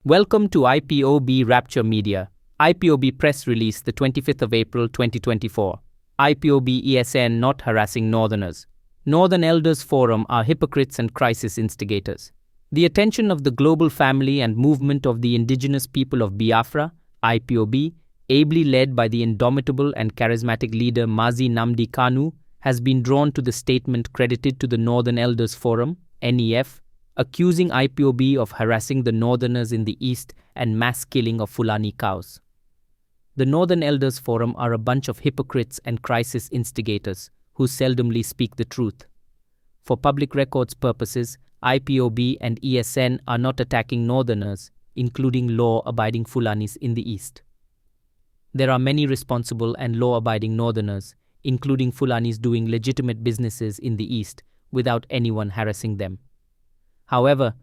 Welcome to IPOB Rapture Media. IPOB press release the 25th of April 2024. IPOB ESN not harassing Northerners. Northern Elders Forum are hypocrites and crisis instigators. The attention of the global family and movement of the indigenous people of Biafra, IPOB, ably led by the indomitable and charismatic leader Mazi Nnamdi Kanu, has been drawn to the statement credited to the Northern Elders Forum, NEF, accusing IPOB of harassing the Northerners in the East and mass killing of Fulani cows. The Northern Elders Forum are a bunch of hypocrites and crisis instigators who seldomly speak the truth. For public records purposes, IPOB and ESN are not attacking Northerners, including law-abiding Fulanis in the East. There are many responsible and law-abiding Northerners, including Fulanis doing legitimate businesses in the East without anyone harassing them. However,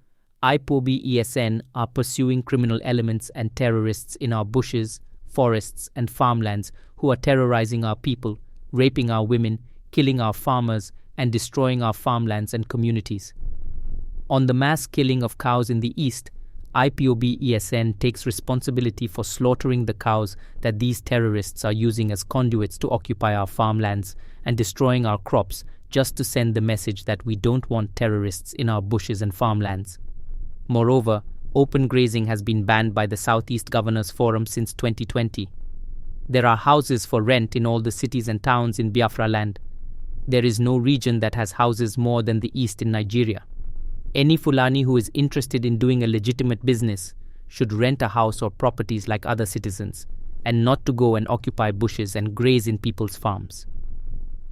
IPOB ESN are pursuing criminal elements and terrorists in our bushes, forests, and farmlands who are terrorizing our people, raping our women, killing our farmers, and destroying our farmlands and communities. On the mass killing of cows in the East, IPOB ESN takes responsibility for slaughtering the cows that these terrorists are using as conduits to occupy our farmlands and destroying our crops just to send the message that we don't want terrorists in our bushes and farmlands. Moreover, open grazing has been banned by the Southeast Governors Forum since 2020. There are houses for rent in all the cities and towns in Biafra land. There is no region that has houses more than the East in Nigeria. Any Fulani who is interested in doing a legitimate business should rent a house or properties like other citizens, and not to go and occupy bushes and graze in people's farms.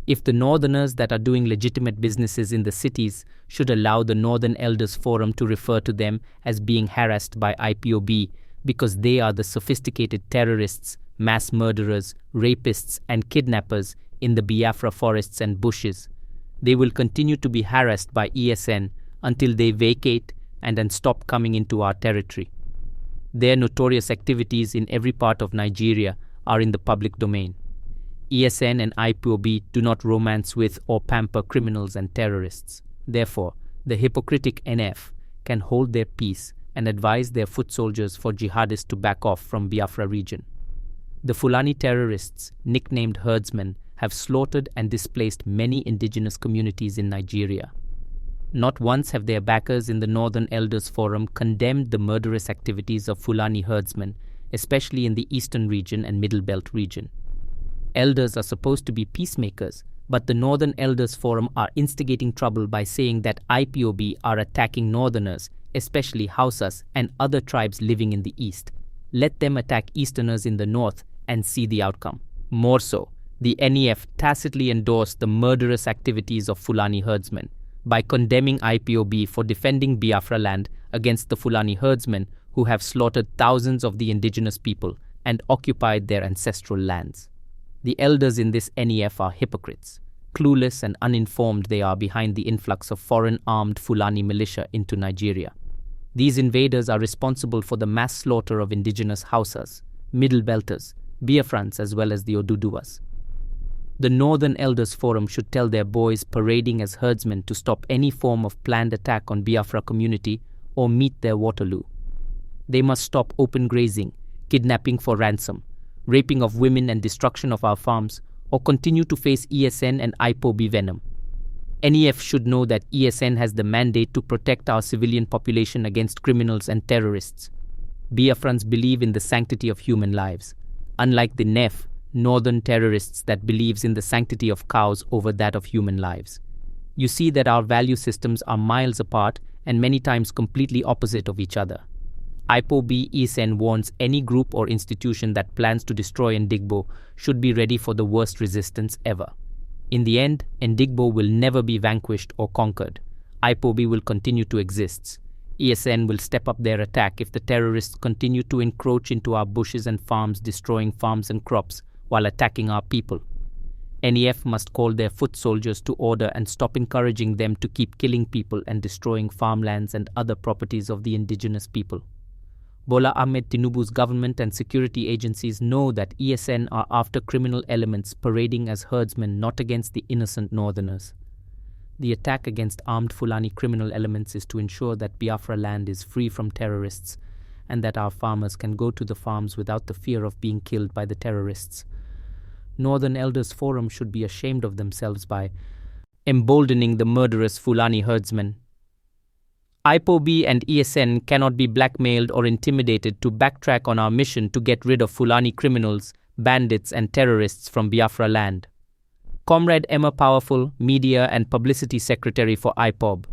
If the Northerners that are doing legitimate businesses in the cities should allow the Northern Elders Forum to refer to them as being harassed by IPOB because they are the sophisticated terrorists, mass murderers, rapists, and kidnappers in the Biafra forests and bushes, they will continue to be harassed by ESN until they vacate and stop coming into our territory. Their notorious activities in every part of Nigeria are in the public domain. ESN and IPOB do not romance with or pamper criminals and terrorists. Therefore, the hypocritic NF can hold their peace and advise their foot soldiers for jihadists to back off from Biafra region. The Fulani terrorists, nicknamed herdsmen, have slaughtered and displaced many indigenous communities in Nigeria. Not once have their backers in the Northern Elders Forum condemned the murderous activities of Fulani herdsmen, especially in the Eastern region and Middle Belt region. Elders are supposed to be peacemakers, but the Northern Elders Forum are instigating trouble by saying that IPOB are attacking Northerners, especially Hausas and other tribes living in the East. Let them attack Easterners in the North and see the outcome. More so, the NEF tacitly endorsed the murderous activities of Fulani herdsmen by condemning IPOB for defending Biafra land against the Fulani herdsmen who have slaughtered thousands of the indigenous people and occupied their ancestral lands. The elders in this NEF are hypocrites. Clueless and uninformed they are behind the influx of foreign armed Fulani militia into Nigeria. These invaders are responsible for the mass slaughter of indigenous Hausas, Middle Belters, Biafrans as well as the Oduduwas. The Northern Elders Forum should tell their boys parading as herdsmen to stop any form of planned attack on Biafra community or meet their Waterloo. They must stop open grazing, kidnapping for ransom, raping of women and destruction of our farms, or continue to face ESN and IPOB venom. NEF should know that ESN has the mandate to protect our civilian population against criminals and terrorists. Biafrans believe in the sanctity of human lives, unlike the NEF, northern terrorists that believes in the sanctity of cows over that of human lives. You see that our value systems are miles apart and many times completely opposite of each other. IPOB ESN warns any group or institution that plans to destroy Ndigbo should be ready for the worst resistance ever. In the end, Ndigbo will never be vanquished or conquered. IPOB will continue to exist. ESN will step up their attack if the terrorists continue to encroach into our bushes and farms, destroying farms and crops while attacking our people. NEF must call their foot soldiers to order and stop encouraging them to keep killing people and destroying farmlands and other properties of the indigenous people. Bola Ahmed Tinubu's government and security agencies know that ESN are after criminal elements parading as herdsmen, not against the innocent Northerners. The attack against armed Fulani criminal elements is to ensure that Biafra land is free from terrorists and that our farmers can go to the farms without the fear of being killed by the terrorists. Northern Elders Forum should be ashamed of themselves by emboldening the murderous Fulani herdsmen. Ipob and ESN cannot be blackmailed or intimidated to backtrack on our mission to get rid of Fulani criminals, bandits and terrorists from Biafra land. Comrade Emma Powerful, Media and Publicity Secretary for Ipob.